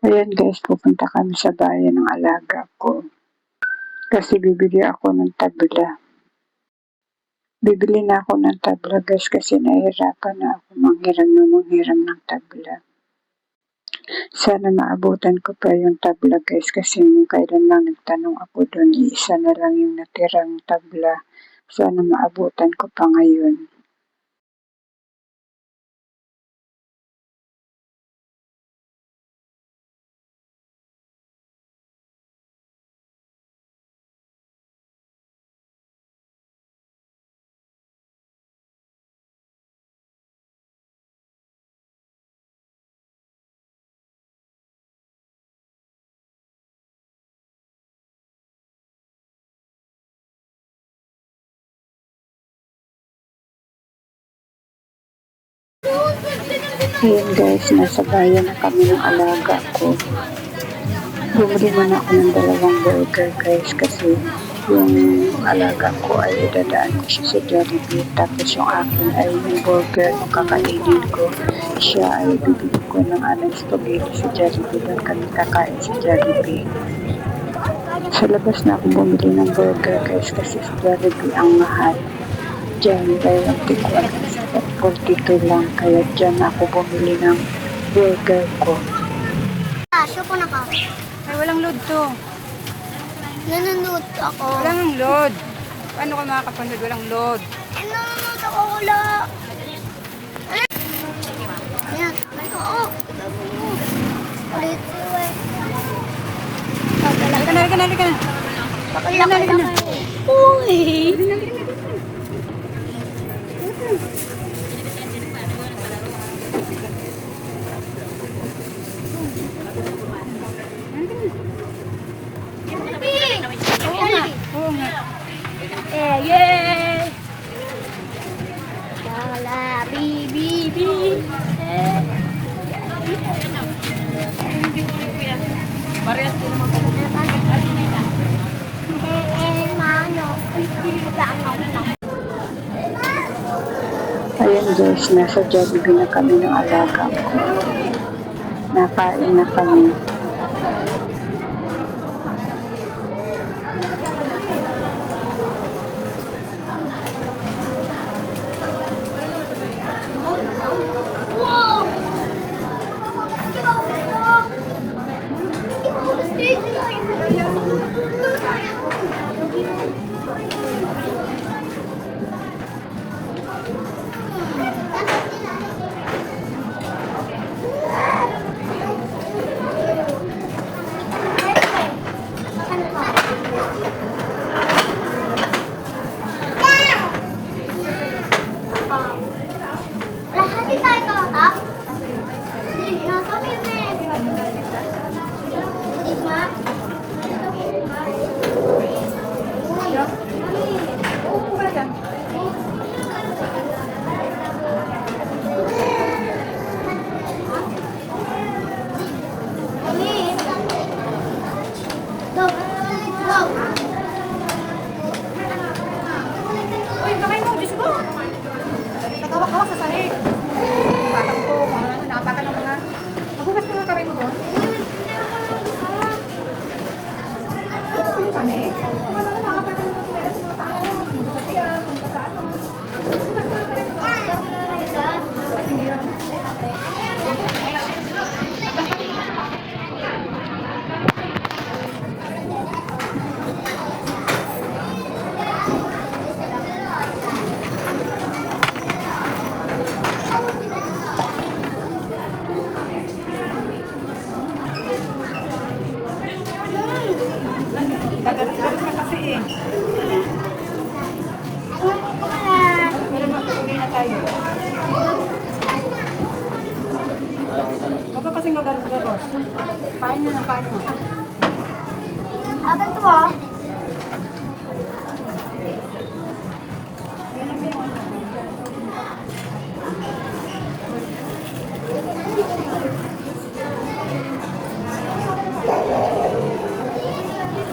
Ayan guys, pupunta kami sa bayan ng alaga ko. Kasi bibili ako ng tabla. Bibili na ako ng tabla guys kasi nahihirapan na ako manghiram ng tabla. Sana maabutan ko pa yung tabla guys kasi nung kailan lang nagtanong ako doon, isa na lang yung natirang tabla. Sana maabutan ko pa ngayon. Ayan guys, nasa bayan na kami ng alaga ko. Bumili muna ako ng 2 burger guys kasi yung alaga ko ay idadaan ko siya sa Jollibee. Tapos yung akin ay yung burger yung kakainin ko. Siya ay bibili ko ng spaghetti sa Jollibee. Doon kami kakain sa Jollibee. Sa labas na ako bumili ng burger guys kasi sa Jollibee ang mahal. Diyan ay hindi ko alam sa 42 lang. Kaya diyan ako bumili ng burger ko. Ko na ka. Ay, walang load to. Nanonood ako. Walang load. Paano ka makakapanood? Walang load. Nanonood ako, wala. Ayan. Oo. Ulit siya eh. Halika na. Pakalaki na. Uy. Oo nga. Yeah. Wala, bibi. Parehas din naman. Ayan guys, nasa Jollibee na kami ng alaga ko. Nakain na kami. Huwag ka kasing magalos. Kain mo. Akan to ah.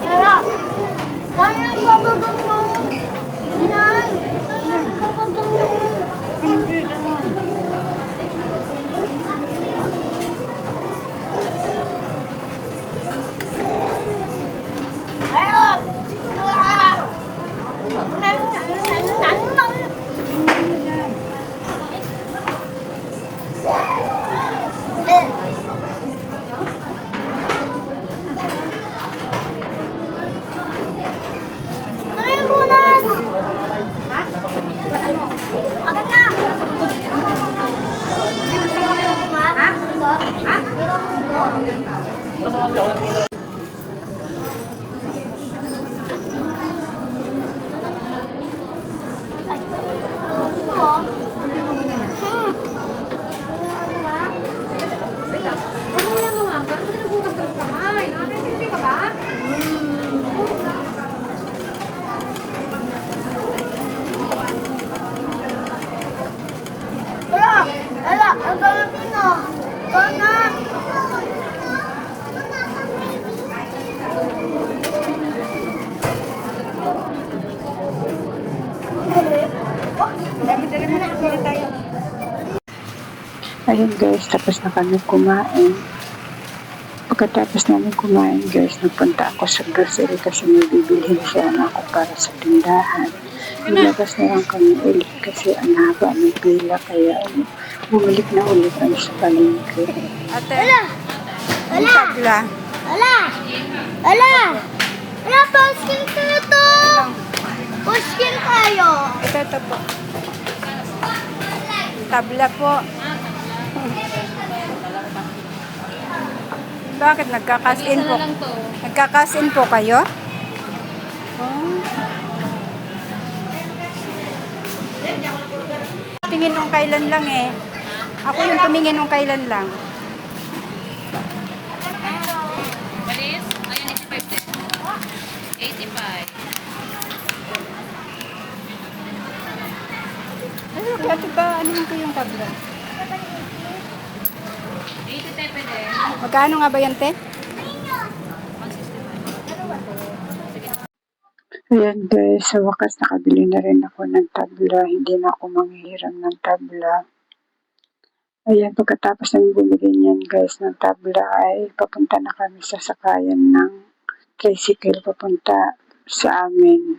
Kaya, kaya ang babagong mo. Inay, kaya ang babagong mo. Ayun guys, tapos na kami kumain. Pagkatapos namin kumain guys, napunta ako sa grocery kasi may bibilhin sana ako para sa tindahan. Nilabas na lang kami ulit kasi ang haba ng pila kaya bumalik na ulit kami sa palengke. Ate, Wala! ang tabla. Wala! Wala! Wala! Poskin kayo to! Poskin kayo! Ito po. Tabla po. Bakit nagkakasin po? Nagkakasin po kayo? Oh. Tingin nung kailan lang eh. Ako yung tumingin nung kailan lang. Walis? Ayan, 85 din. 85. Ay, kaya diba, ano man ko yung tabla? 80 tepe din. Magkano nga ba yan, te? 165. Ayan guys, sa wakas nakabili na rin ako ng tabla. Hindi na ako manghihiram ng tabla. Ayan, pagkatapos ng bumili niyan guys ng tabla ay papunta na kami sa sakayan ng tricycle papunta sa amin.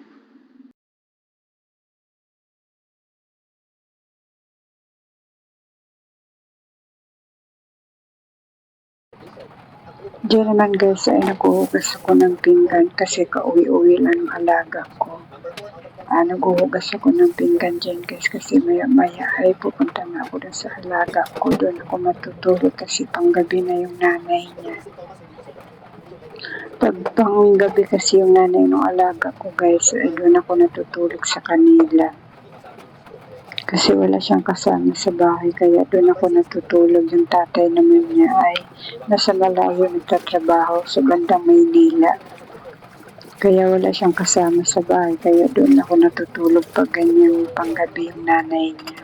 Diyan naman guys ay naghuhugas ako ng pinggan kasi kauwi-uwi lang ng alaga ko. Naghuhugas ako ng pinggan dyan guys kasi maya-maya ay pupunta na ako dun sa alaga ko. Doon ako matutulog kasi panggabi na yung nanay niya. Pag panggabi kasi yung nanay ng alaga ko guys ay doon ako natutulog sa kanila. Kasi wala siyang kasama sa bahay kaya doon ako natutulog. Yung tatay naman niya ay nasa malayo nagtatrabaho sa bandang Maynila. Kaya wala siyang kasama sa bahay kaya doon ako natutulog pag ganyan panggabi yung nanay niya.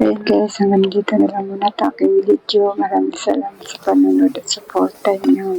Ayan guys, hanggang dito na lang muna ang aking video. Maraming salamat sa panunod at support niyo.